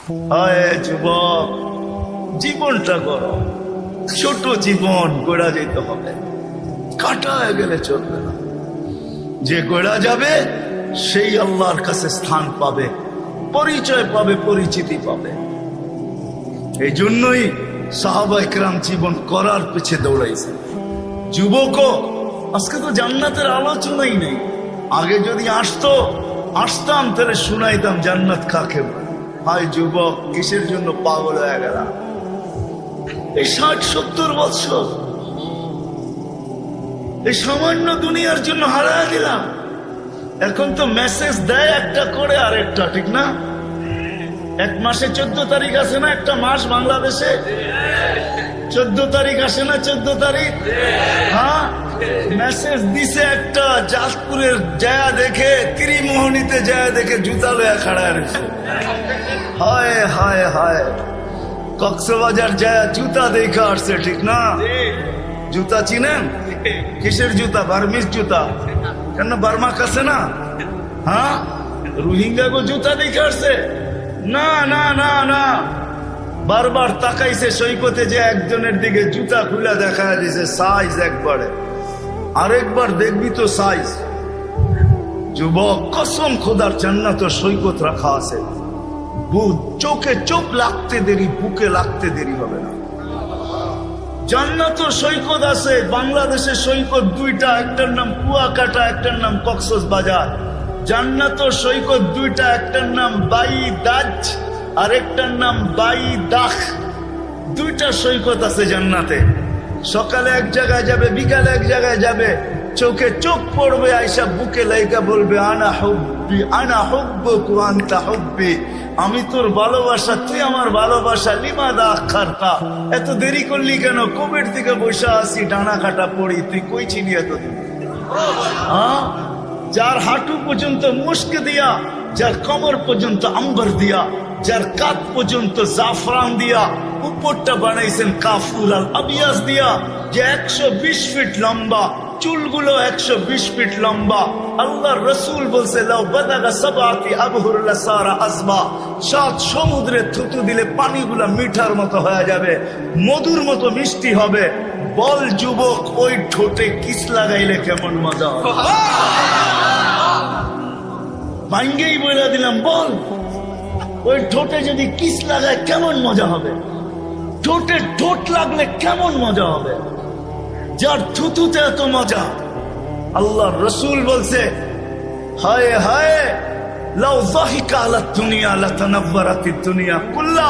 হায় যুবক, জীবনটা করো, ছোট জীবন গড়া যেতে হবে, কাটায় গেলে চলবে না। যে গড়া যাবে সেই আল্লাহর কাছে স্থান পাবে, পরিচয় পাবে, পরিচিতি পাবে। এই জন্যই সাহাবায়ে কেরাম জীবন করার পিছে দৌড়াইছে। যুবকও আজকে তো জান্নাতের আলোচনাই নেই। আগে যদি আসতাম তাহলে শুনাইতাম জান্নাত কাকে বলে। হায় যুবক, কিসের জন্য পাগল হয়ে গেলাম? এই 60-70 বছর এই সামান্য দুনিয়ার জন্য হারায় দিলাম। এখন তো মেসেজ দেয় একটা করে আরেকটা, ঠিক না? এক মাসে 14 তারিখ আসে না? একটা মাস বাংলাদেশে 14 তারিখ আসে না? 14 তারিখ, হ্যাঁ, মেসেজ দিছে একটা। জাজপুরের জায়গা দেখে, ত্রিমোহনীতে জায়গা দেখে জুতা লয়া খাড়া রয়েছে। হায় হায় হায়, কক্সবাজার জায়গা জুতা দেখে আসছে, ঠিক না? জুতা চিনেন? কিসের জুতা? বার্মিস জুতা। কেন বার্মা কাছে না? হ্যাঁ, রোহিঙ্গা গো জুতা দেখে আসছে? না না না না, বারবার তাকাইছে সৈকতে, যে একজনের দিকে জুতা খুলে দেখা দিছে সাইজ একবারে, আরেকবার দেখবি তো সাইজ। যুবক, কসম খোদার, জান্নাত সৈকত রাখা আছে। চোখে চোখ লাগতে দেরি, বুকে লাগতে দেরি হবে না। জান্নাত সৈকত আছে। বাংলাদেশে সৈকত দুইটা, একটার নাম কুয়াকাটা, একটার নাম কক্সবাজার। জান্নাত সৈকত দুইটা, একটার নাম বাইদাজ আর একটার নাম বাইদাখ। দুইটা সৈকত আছে জান্নাতে। সকালে এক জায়গায় যাবে, বিকালে এক জায়গায় যাবে, চোখে চোখ পড়বে, আয়সা বুকে লাইকা বলবে আনা হুব্বি আনা হুব্বুক ওয়া আনতা হুব্বি, আমি তোর ভালোবাসা, তুই আমার ভালোবাসা। লিমাদা আখারতা, এত দেরি করলি কেন? কোভিড থেকে বসে আসি, ডানা কাটা পড়ি, তুই কই ছিলি এতদিন? হ্যাঁ, যার হাঁটু পর্যন্ত মুস্ক দিয়া, যার কমর পর্যন্ত আম্বর দিয়া, যার কাঁধ পর্যন্ত জাফরান দিয়া, উপরটা বানাইছেন কাফুর আল আবিয়াস দিয়া, যে 120 ফিট লম্বা, চুলগুলো 120 ফিট লম্বা। আল্লাহ রসুল বলছে লাউ বাদাগা সাবাতি আবহুর লাসারা আসবা, 7 সমুদ্রে থুতু দিলে পানিগুলা মিঠার মতো হয়ে যাবে, মধুর মতো মিষ্টি হবে। বল যুবক, ওই ঠোঁটে কিস লাগাইলে কেমন মজা হবে? ভাঙ্গেই বলে দিলাম, বল ওই ঠোঁটে যদি কিস লাগায় কেমন মজা হবে? ঠোঁটে ঠোঁট লাগলে কেমন মজা হবে? যার থুতুতে এত মজা। আল্লাহ রসুল বলছে হায় হায় লাউ যাহিকা আলা দুনিয়া লাতানাওয়ারাতিদ দুনিয়া কুল্লা,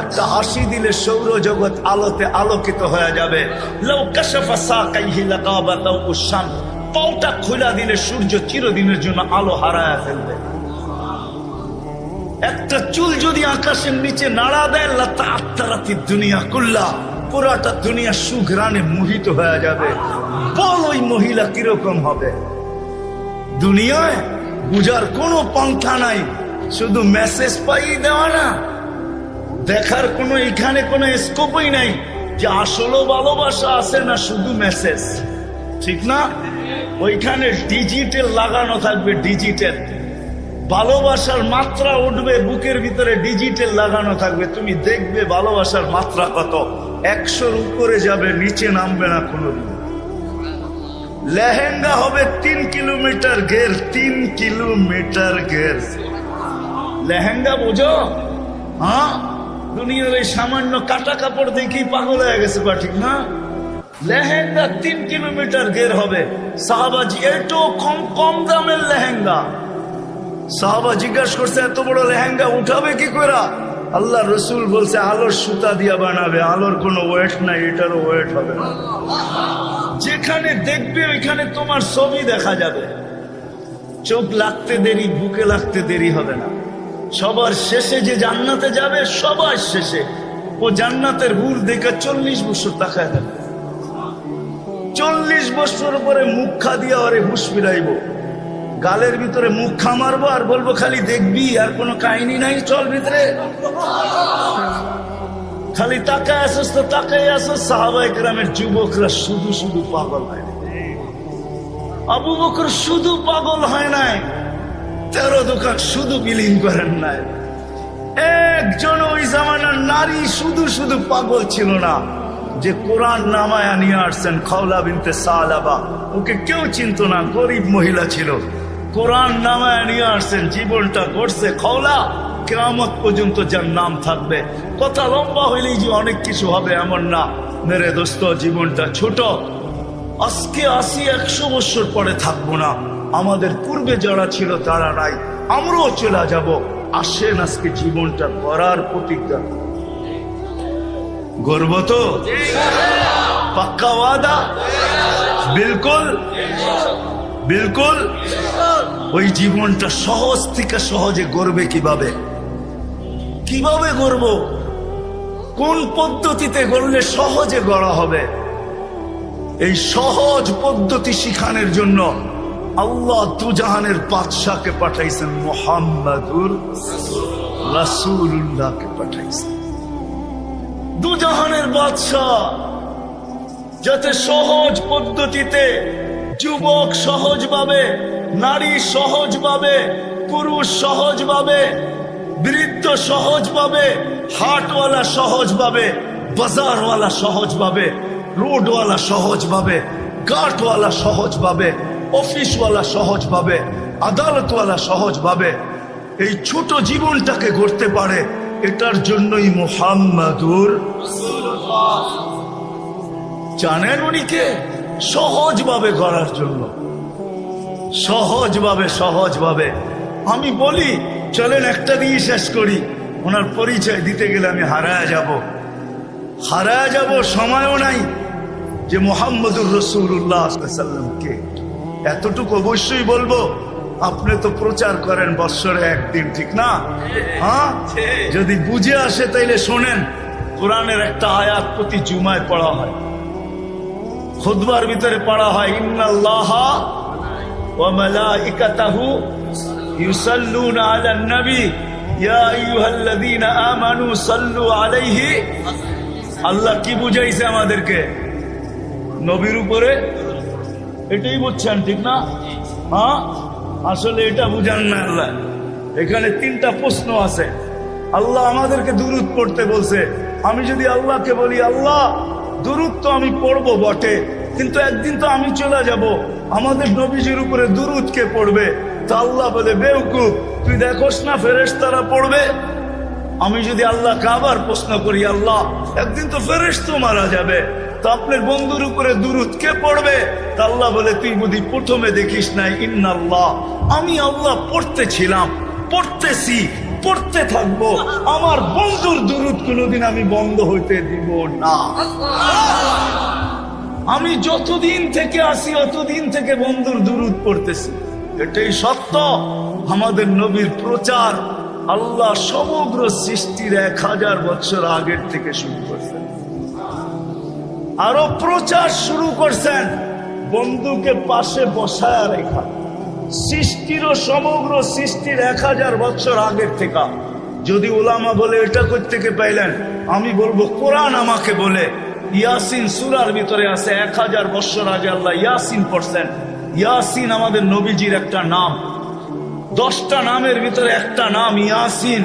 একটা হাসি দিলে সৌরজগৎ আলোতে আলোকিত হয়ে যাবে। লাউ কাশাফা সাকাইহি লাগাবাতাউ শামস, পাউটা খোলা দিলে সূর্য চিরদিনের জন্য আলো হারায় ফেলবে। একটা চুল যদি আকাশের নিচে নাড়া দেয়, লাতাআত্তারাতিদ দুনিয়া কুল্লা, পুরাটা দুনিয়া সুঘ্রাণে মোহিত হয়ে যাবে। বল ওই মহিলা কিরকম হবে? দুনিয়ায় বুঝার কোনো পন্থা নাই, শুধু মেসেজ পাই দেওয়া না, দেখার কোনো এখানে কোনো স্কোপই নাই যে আসলে ভালোবাসা আছে না শুধু মেসেজ, ঠিক না? ওইখানে ডিজিটাল লাগানো থাকবে, ডিজিটাল ভালোবাসার মাত্রা উঠবে, বুকের ভিতরে ডিজিটাল লাগানো থাকবে। তুমি দেখবে ভালোবাসার মাত্রা কত, 100-র উপরে যাবে, নিচে নামবে না কোনোদিন। লেহেঙ্গা হবে 3 কিলোমিটার ঘের, 3 কিলোমিটার ঘের লেহেঙ্গা, বোঝো? হ্যাঁ, দুনিয়ার এই সামান্য কাটা কাপড় দেখেই পাগল হয়ে গেছে, বা ঠিক না? লেহেঙ্গা 3 কিলোমিটার ঘের হবে। সাহাবাজি, এত কম দামের লেহেঙ্গা। সাহাবা জিজ্ঞাসা করছে এত বড় লেহেঙ্গা উঠাবে কি করে? আল্লাহ রসুল বলছে আলোর সুতা দিয়া বানাবে, আলোর কোনো ওয়েট নাই, এটারও ওয়েট হবে না। যেখানে দেখবে ওইখানে তোমার ছবি দেখা যাবে। চোখ লাগতে দেরি, বুকে লাগতে দেরি হবে না। সবার শেষে যে জান্নাতে যাবে, সবার শেষে ও জান্নাতের হুর দেখে 40 বছর তাকায় থাকবে। 40 বছর পরে মুখ খা দিয়া ওরে হুশ ফিরাইব, গালের ভিতরে মুখ খা মারবো আর বলবো খালি দেখবি, আর কোনো কাহিনী নাই, চল ভিতরে। খালি তাকায় আসস তো তাকাই আসস। সাহাবায়ে কেরামের যুবকরা শুধু শুধু পাগল হয় না। আবু বকর শুধু পাগল হয় নাই, 13 দোকান শুধু বিলীন করেন নাই। একজন ওই জামানার নারী শুধু শুধু পাগল ছিল না যে কোরআন নামায়া নিয়ে আসছেন। খাওলা বিনতে সালাবা, ওকে কেউ চিনত না, গরিব মহিলা ছিল। কোরআন নামায়া নিয়ে আসছেন, জীবনটা গড়ছে খাওলা, কিয়ামত পর্যন্ত যার নাম থাকবে। কথা লম্বা হইলেই যে অনেক কিছু হবে এমন না মেরে দোস্ত, জীবনটা ছোট। আজকে 80-100 বছর পরে থাকবো না, আমাদের পূর্বে যারা ছিল তারা নাই, আমরাও চলে যাব। আসেন আজকে জীবনটা করার প্রতিজ্ঞা, গর্ব তো পাক্কা ওয়াদা, বিলকুল বিলকুল। ওই জীবনটা সহজ থেকে সহজে গড়বে কিভাবে? কিভাবে গড়ব? কোন পদ্ধতিতে গড়লে সহজে গড়া হবে? এই সহজ পদ্ধতি শিখানোর জন্য আল্লাহ দুজাহানের বাদশাকে পাঠাইছেন, মুহাম্মাদুর রাসূলুল্লাহকে পাঠাইছেন। দুজাহানের বাদশাহ যাতে সহজ পদ্ধতিতে যুবক সহজভাবে, নারী সহজভাবে, পুরুষ সহজভাবে, বৃদ্ধ সহজভাবে, হাটওয়ালা সহজভাবে, বাজারওয়ালা সহজভাবে, রোডওয়ালা সহজভাবে, ঘাটওয়ালা সহজভাবে, অফিসওয়ালা সহজভাবে, আদালতওয়ালা সহজভাবে এই ছোট জীবনটাকে গড়তে পারে, এটার জন্যই মুহাম্মাদুর জানেন উনিকে সহজভাবে গড়ার জন্য, সহজভাবে সহজভাবে। আমি বলি চলেন একটা দিয়ে শেষ করি, ওনার পরিচয় দিতে গেলে আমি হারায় যাব, সময়ও নাই। যে মুহাম্মদুর রাসূলুল্লাহ সাল্লাল্লাহু আলাইহি ওয়াসাল্লামকে এতটুকু অবশ্যই বলবো। আপনি তো প্রচার করেন বৎসরে একদিন, ঠিক না? হ্যাঁ, যদি বুঝে আসে তাইলে শোনেন। কোরআনের একটা আয়াত প্রতি জুমায় পড়া হয়, খুতবার ভিতরে পড়া হয়, ইন্নাল্লাহা ওয়া মালাইকাতাহু ইউসাল্লুনা আলান নবী ইয়া আইয়ুহাল্লাযীনা আমানু সাল্লু আলাইহি। আল্লাহ কি বুঝাইছে আমাদেরকে? নবীর উপরে। এটাই বুঝছেন, ঠিক না? হ্যাঁ, আসলে এটা বুঝান না আল্লাহ। এখানে 3টা প্রশ্ন আছে। আল্লাহ আমাদেরকে দুরূদ পড়তে বলছে। আমি যদি আল্লাহকে বলি, আল্লাহ দুরূদ তো আমি পড়বো বটে, কিন্তু একদিন তো আমি চলে যাব, আমাদের নবীজির উপরে দুরূদ কে পড়বে? তা আল্লাহ বলে, বেওকুফ, তুই দেখোস না ফেরেশতারা পড়বে? আমি যদি আল্লাহকে আবার প্রশ্ন করি, আল্লাহ একদিন তো ফেরেশতা মারা যাবে, তো আপনার বন্ধুর উপরে দুরূদ কে পড়বে? তা আল্লাহ বলে, তুই বুঝি প্রথমে দেখিস নাই, ইন্নাল্লাহ, আমি আল্লাহ পড়তেছিলাম, পড়তেছি, পড়তে থাকবো, আমার বন্ধুর দুরূদ কোনোদিন আমি বন্ধ হইতে দিব না। আমি যতদিন থেকে আসি অতদিন থেকে বন্ধুর দুরূদ পড়তেছি, এটাই সত্য। আমাদের নবীর প্রচার আল্লাহ সমগ্র সৃষ্টির 1000 বছর আগের থেকে শুরু করছেন। আরো প্রচার শুরু করছেন বন্ধুকে পাশে বসায় রেখা। সৃষ্টিরও সমগ্র সৃষ্টির 1000 বছর আগের থেকে। যদি উলামা বলে এটা কই থেকে পাইলেন, আমি বলবো কোরআন আমাকে বলে। ইয়াসিন সূরার ভিতরে আছে 1000 বছর আগে আল্লাহ ইয়াসিন পড়ছেন। ইয়াসিন আমাদের নবীজির একটা নাম। 10টা নামের ভিতরে একটা নাম ইয়াসিন।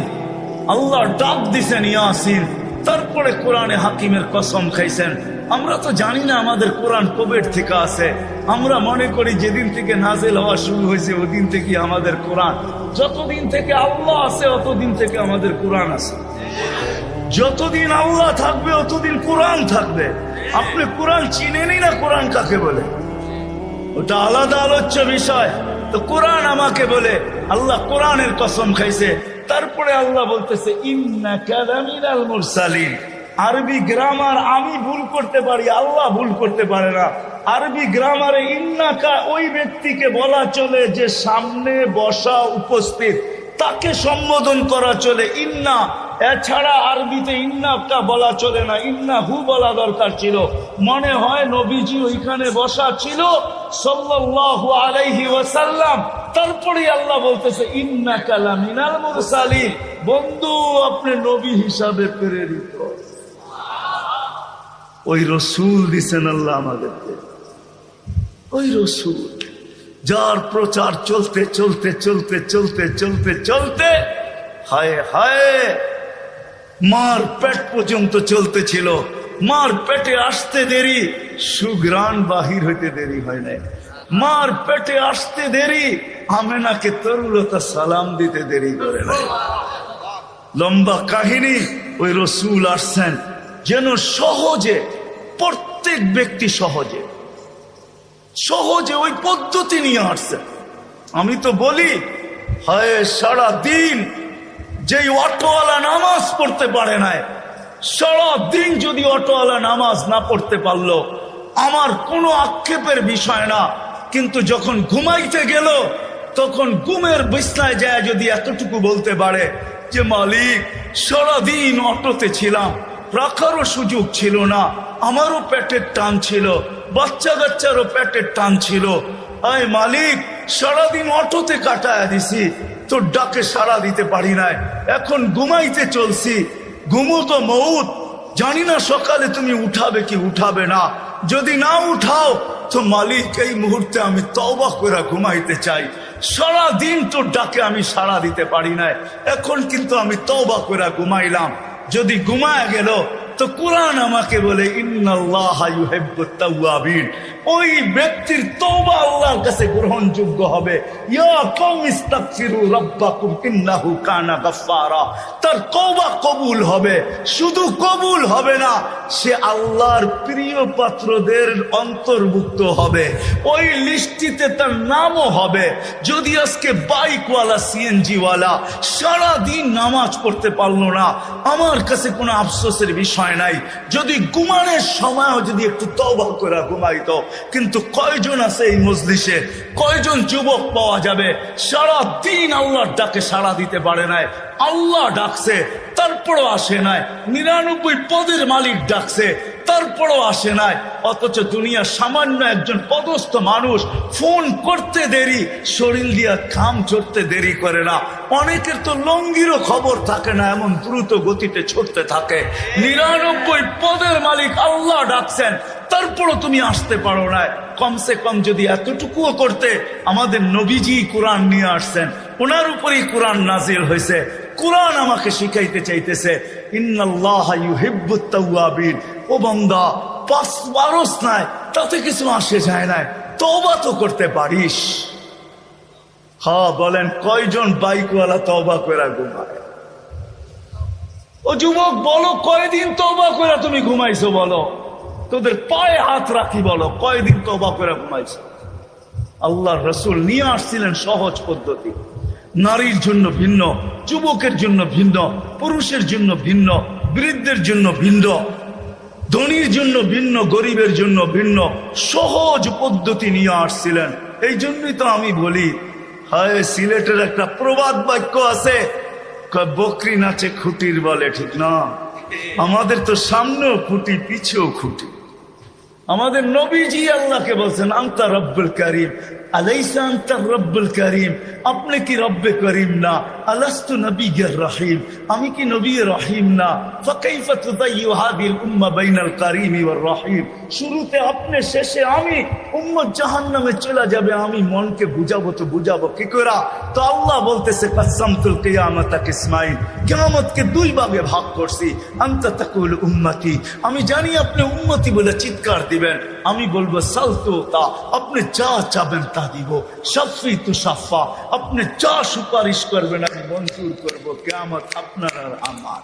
আল্লাহ ডাক দিছেন ইয়াসিন, তারপরে কোরআনে হাকিমের কসম খাইছেন। আমরা তো জানি না আমাদের কোরআন কবের থেকে আছে। আমরা মনে করি যেদিন থেকে নাজিল হওয়া শুরু হয়েছে ওদিন থেকে আমাদের কোরআন। যতদিন থেকে আল্লাহ আছে অতদিন থেকে আমাদের কোরআন আছে। যতদিন আল্লাহ থাকবে অতদিন কোরআন থাকবে। আপনি কোরআন চিনেনই না কোরআন কাকে বলে, ওটা আলাদা আলোচ্য বিষয়। তো কোরআন আমাকে বলে, আল্লাহ কোরআনের কসম খাইছে। তারপরে আল্লাহ বলতেছে, ইন্নাকা লামিনাল মুরসালিন। আরবি গ্রামার আমি ভুল করতে পারি, আল্লাহ ভুল করতে পারে না। আরবি গ্রামারে ইন্নাকা ওই ব্যক্তিকে বলা চলে যে সামনে বসা উপস্থিত, তাকে সম্বোধন করা চলে ইন্না। এছাড়া আরবিতে ইন্নাকা বলা চলে না, ইন্না হু বলা দরকার ছিল। মনে হয় নবীজি ওইখানে বসা ছিল সাল্লাল্লাহু আলাইহি ওয়াসাল্লাম। তারপরে আল্লাহ বলতেছে, ইন্নাকা লামিনাল মুরসালিন। বন্ধু, আপনি নবী হিসাবে প্রেরিত। ওই রসুল দিছেন আল্লাহ আমাদেরকে, ওই রসুল যার প্রচার চলতে চলতে চলতে চলতে চলতে চলতে হায় হায়, মার পেট পর্যন্ত চলতেছিল, মার পেটে আসতে দেরি, সুঘ্রাণ বাহির হইতে দেরি হয় নাই। মার পেটে আসতে দেরি, আমেনাকে তরুলতা সালাম দিতে দেরি করে নাই। লম্বা কাহিনী। ওই রসুল আসছেন যেন সহজে, প্রত্যেক ব্যক্তি সহজে সহজে ওই পদ্ধতি নিয়ে আসছেন। আমি তো বলি, হায় সারা দিন যেই অটোওয়ালা নামাজ পড়তে পারে নাই, সারা দিন যদি অটোওয়ালা নামাজ না পড়তে পারলো, আমার কোনো আক্ষেপের বিষয় না। কিন্তু যখন ঘুমাইতে গেল, তখন ঘুমের বিছনায় যায় যদি এতটুকু বলতে পারে যে মালিক, সারাদিন অটোতে ছিলাম, রাখারও সুযোগ ছিল না, আমারও পেটের টান ছিল, বাচ্চা কাচ্চারও পেটের টান ছিল, আয় মালিক সারাদিন অটোতে কাটায় দিছি, তোর ডাকে সাড়া দিতে পারি নাই, এখন ঘুমাইতে চলছি, ঘুমো তো মউত, জানি না সকালে তুমি উঠাবে কি উঠাবে না, যদি না উঠাও তো মালিক এই মুহূর্তে আমি তওবা করে ঘুমাইতে চাই, সারা দিন তোর ডাকে আমি সাড়া দিতে পারি নাই, এখন কিন্তু আমি তওবা করে ঘুমাইলাম। যদি ঘুমায় গেল তো কোরআন আমাকে বলে ইন্নাল্লাহা ইউহিব্বুত তাওয়াবিন, ওই ব্যক্তির তওবা আল্লাহর কাছে গ্রহণযোগ্য হবে। ইয়া কওমি ইস্তাগফিরু রাব্বাকুম ইন্নাহু কানা গাফফারা, তার তওবা কবুল হবে। শুধু কবুল হবে না, সে আল্লাহর প্রিয় পাত্রদের অন্তর্ভুক্ত হবে, ওই লিস্টিতে তার নামও হবে। যদি আজকে বাইকওয়ালা, সিএনজিওয়ালা সারা দিন নামাজ পড়তে পারলো না, আমার কাছে কোনো আফসোসের বিষয় নাই। যদি ঘুমানোর সময়ও যদি একটু তওবা করে ঘুমাইতো। কিন্তু কয়জন আছে এই মজলিসে, কয়জন যুবক পাওয়া যাবে সারা দিন আল্লাহর ডাকে সাড়া দিতে পারে নাই? আল্লাহ ডাকছে তারপরও আসে নাই, 99 পদের মালিক ডাকছে তারপরও আসে নাই, অথচ দুনিয়া সামান্য একজন পদস্থ মানুষ ফোন করতে দেরি, শরীর দিয়া খাম চড়তে দেরি করে না। অনেকের তো লঙ্গিরও খবর থাকে না, এমন দ্রুত গতিতে ছুটতে থাকে। 99 পদের মালিক আল্লাহ ডাকছেন, তারপরও তুমি আসতে পারো না। কমসে কম যদি এতটুকুও করতে, আমাদের নবীজি কোরআন নিয়ে আসছেন, ওনার উপরই কোরআন নাজিল হয়েছে। কোরআন আমাকে শিখাইতে চাইতেছে ইন্নাল্লাহা ইউহিব্বুত তাওয়াবিন। ও বান্দা, পাঁচ বারস নাই, তাতে কিছু আসে যায় না, তওবা তো করতে পারিস। হ্যাঁ বলেন, কয়জন বাইকওয়ালা তওবা করে ঘুমায়? ও যুবক বলো, কয়দিন তওবা করে তুমি ঘুমাইছো? বলো, তোদের পায়ে হাত রাখি, বলো কয়দিন তওবা করে ঘুমাইছো? আল্লাহর রাসূল নিয়ে আসছিলেন সহজ পদ্ধতি। নারীর জন্য ভিন্ন, যুবকের জন্য ভিন্ন, পুরুষের জন্য ভিন্ন, বৃদ্ধের জন্য ভিন্ন, ধনীর জন্য ভিন্ন, গরিবের জন্য ভিন্ন, সহজ পদ্ধতি নিয়ে আসছিলেন। এই জন্যই তো আমি বলি, হায় সিলেটের একটা প্রবাদ বাক্য আছে, বকরি নাচে খুঁটির বলে, ঠিক না? আমাদের তো সামনেও খুঁটি, পিছেও খুঁটি। আমাদের নবীজি আল্লাহকে বলছেন আনতা রব্বুল করিম, আলাইসা আনতা রব্বুল করিম, আপনি কি রব্বে করিম না? আলাস্তু নবিয়্যির রহিম, আমি কি নবী রহিম না? ফাকাইফা তুযায়্যু হাযিহিল উম্মাহ বাইনাল করিম ওয়ার রহিম। শুরুতে আপনি, শেষে আমি, উম্মত জাহান্নামে চলে যাবে, আমি মনকে বুঝাবো তো বুঝাবো কি করে? তো আল্লাহ বলতেছে কাসামতুল কিয়ামাতা কিসমাইন, কিয়ামতকে দুই ভাগে ভাগ করছি। আনতা তাকুল উম্মতি, আমি জানি আপনি উম্মতি বলে চিৎকার দিবেন, আমি বলবো সালতুতা, আপনি যা চাবেন তা দিব। শাফি তু শাফা, আপনি যা সুপারিশ করবেন আমি মঞ্জুর করবো। কিয়ামত আপনার আর আমার।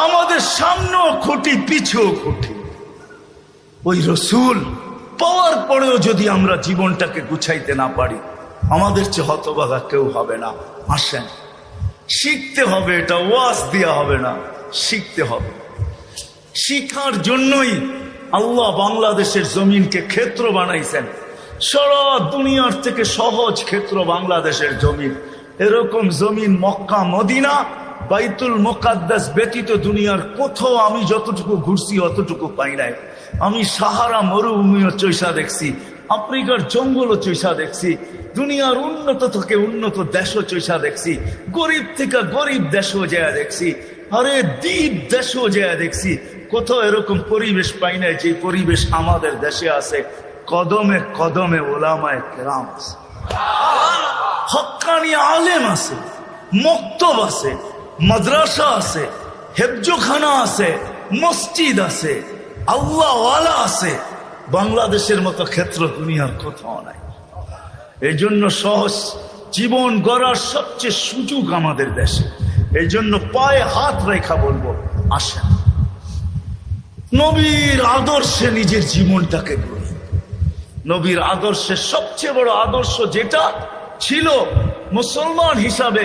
আমাদের সামনেও খুঁটি, পিছেও খুঁটি। ওই রসুল পাওয়ার পরেও যদি আমরা জীবনটাকে গুছাইতে না পারি, আমাদের চেয়ে হতভাগা কেউ হবে না। আসেন, শিখতে হবে, এটা ওয়াজ দেওয়া হবে না, শিখতে হবে। শিখার জন্যই আল্লাহ বাংলাদেশের জমিনকে ক্ষেত্র বানাইছেন। সারা দুনিয়ার থেকে সহজ ক্ষেত্র বাংলাদেশের জমিন। এরকম জমিন মক্কা, মদিনা, বাইতুল মুকাদ্দাস ব্যতীত দুনিয়ার কোথাও আমি যতটুকু ঘুরছি অতটুকু পাই নাই। আমি সাহারা মরুভূমিও চৈসা দেখছি, আফ্রিকার জঙ্গলও চৈসা দেখছি, দুনিয়ার উন্নত থেকে উন্নত দেশও চৈসা দেখছি, গরিব থেকে গরিব দেশও যায় দেখছি, আরে দ্বীপ দেশও যায় দেখছি। কোথাও এরকম পরিবেশ পাই নাই যে পরিবেশ আমাদের দেশে আছে। কদমে কদমে ওলামায়ে কেরাম আছে, হক্কানি আলেম আছে, মক্তব আছে, মাদ্রাসা আছে, হেফজোখানা আছে, মসজিদ আছে, আল্লাহওয়ালা আছে। বাংলাদেশের মতো ক্ষেত্র দুনিয়ার কোথাও নাই। এই জন্য সহজ জীবন গড়ার সবচেয়ে সুযোগ আমাদের দেশে। এই জন্য পায়ে হাত রেখা বলবো, আসেন নবীর আদর্শে নিজের জীবনটাকে গড়ি। নবীর আদর্শের সবচেয়ে বড় আদর্শ যেটা ছিল মুসলমান হিসাবে,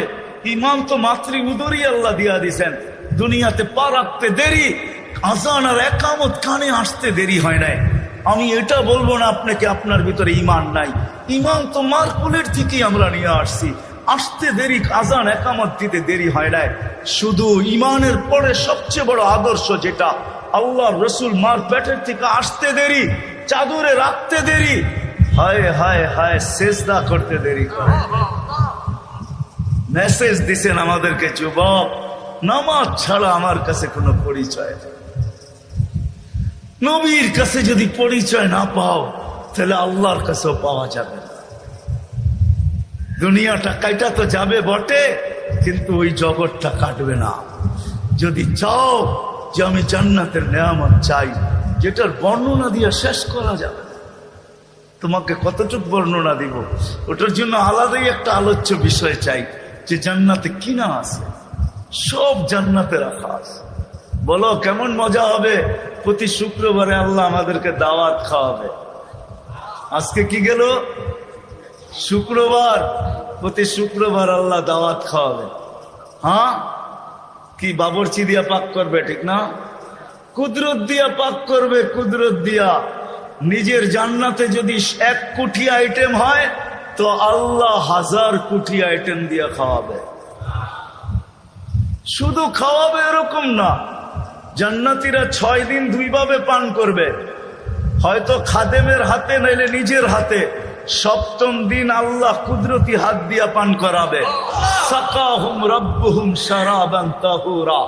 ইমান তো মাতৃ উদরই আল্লাহ দিয়া দিছেন। দুনিয়াতে পা রাখতে দেরি, আজান আর একামত কানে আসতে দেরি হয় নাই। আমি এটা বলবো না আপনাকে আপনার ভিতরে ইমান নাই, ইমান তো মার কোলের থেকেই আমরা নিয়ে আসছি। আসতে দেরি, আজান একামত দিতে দেরি হয় নাই। শুধু ইমানের পরে সবচেয়ে বড় আদর্শ যেটা, আল্লাহ রসুল মার পেটের থেকে আসতে দেরি, চাদরে রাখতে দেরি, হায় হায় হায় সেজদা করতে দেরি করে। মেসেজ দিছেন আমাদেরকে, যুবক নামাজ ছাড়া আমার কাছে কোনো পরিচয় নেই। নবীর কাছে যদি পরিচয় না পাও তাহলে আল্লাহর কাছেও পাওয়া যাবে না। দুনিয়াটা কাইটা তো যাবে বটে, কিন্তু ওই জগৎটা কাটবে না। যদি চাও যে আমি জান্নাতের নেয়ামত চাই, যেটার বর্ণনা দিয়ে শেষ করা যাবে না, তোমাকে কতটুকু বর্ণনা দিব, ওটার জন্য আলাদাই একটা আলোচ্য বিষয় চাই, যে জান্নাতে কিনা আছে, সব জান্নাতে রাখা আছে। বলো কেমন মজা হবে? প্রতি শুক্রবারে আল্লাহ আমাদেরকে দাওয়াত খাওয়াবে। আজকে কি গেল শুক্রবার, প্রতি শুক্রবার আল্লাহ দাওয়াত খাওয়াবে। হ্যাঁ, কি বাবরচি দিয়া পাক করবে, ঠিক না? কুদরত দিয়া পাক করবে, কুদরত দিয়া। নিজের জান্নাতে যদি 1 কোটি আইটেম হয় তো আল্লাহ 1000 কোটি আইটেম দিয়া খাওয়াবে। শুধু খাওয়াবে এরকম না, জান্নাতীরা 6 দিন 2 ভাবে পান করবে, হয়তো খাদেমের হাতে নাইলে নিজের হাতে। 7ম দিন আল্লাহ কুদরতি হাত দিয়া পান করাবে। সাকাহুম রাব্বুহুম শারাবান তাহুরা।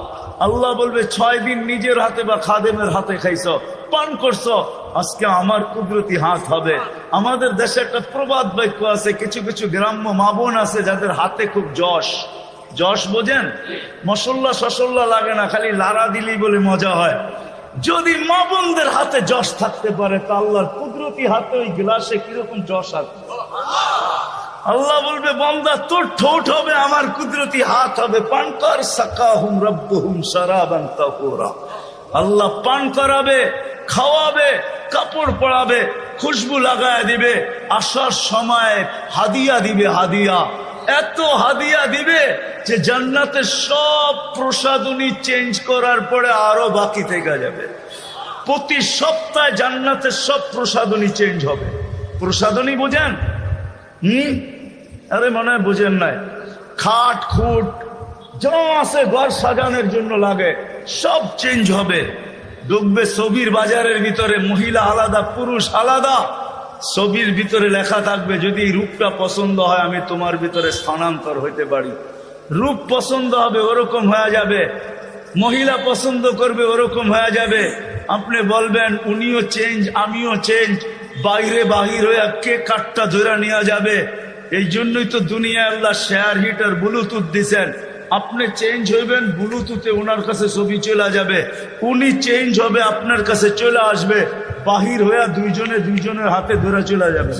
আল্লাহ বলবে 6 দিন নিজের হাতে বা খাদেমের হাতে খাইছো, পান করছো, আজকে আমার কুদরতি হাত হবে। আমাদের দেশে একটা প্রবাদ বাক্য আছে, কিছু কিছু গ্রাম্য মা বোন আছে যাদের হাতে খুব যশ। যশ বোঝেন? মশল্লা শসল্লা লাগে না, খালি লাড়া দিলি বলে মজা হয়। যদি মা বোনদের হাতে যশ থাকতে পারে তা আল্লাহর কুদরতি হাতে ওই গ্লাসে কিরকম যশ আছে। আল্লাহ বলবে, বান্দা তোর ঠোঁট হবে, আমার কুদরতি হাত হবে, পান কর। সাকাহুম রাব্বুহুম শারাবান তাহুরা। আল্লাহ পান করাবে, খাওয়াবে, কাপড় পরাবে, খুশবু লাগায় দিবে, আসার সময় হাদিয়া দিবে। হাদিয়া, এত হাদিয়া দিবে যে জান্নাতের সব প্রসাদনী চেঞ্জ করার পরে আরো বাকি থেকে যাবে। প্রতি সপ্তাহে জান্নাতের সব প্রসাদনী চেঞ্জ হবে। প্রসাদনী বোঝেন? আরে মনে হয় বুঝেন নাই। খাট খুট যা আছে ঘর সাজানোর জন্য লাগে সব চেঞ্জ হবে। ঢুকবে ছবির বাজারের ভিতরে, মহিলা আলাদা, পুরুষ আলাদা। ছবির ভিতরে লেখা থাকবে, যদি রূপটা পছন্দ হয় আমি তোমার ভিতরে স্থানান্তর হইতে পারি। রূপ পছন্দ হবে ওরকম হয়ে যাবে, মহিলা পছন্দ করবে ওরকম হয়ে যাবে। আপনি বলবেন উনিও চেঞ্জ আমিও চেঞ্জ, বাইরে বাহির হয়ে কে কাঠটা ধরে নিয়ে যাবে। এই জন্যই তো দুনিয়ায় আল্লাহ শেয়ার হিটার ব্লুটুথ দিছেন। আপনি চেঞ্জ হইবেন, ব্লুটুথে ওনার কাছে ছবি চলে যাবে, উনি চেঞ্জ হবে আপনার কাছে চলে আসবে, বাহির হয়ে দুইজনের হাতে ধরে চলে যাবে।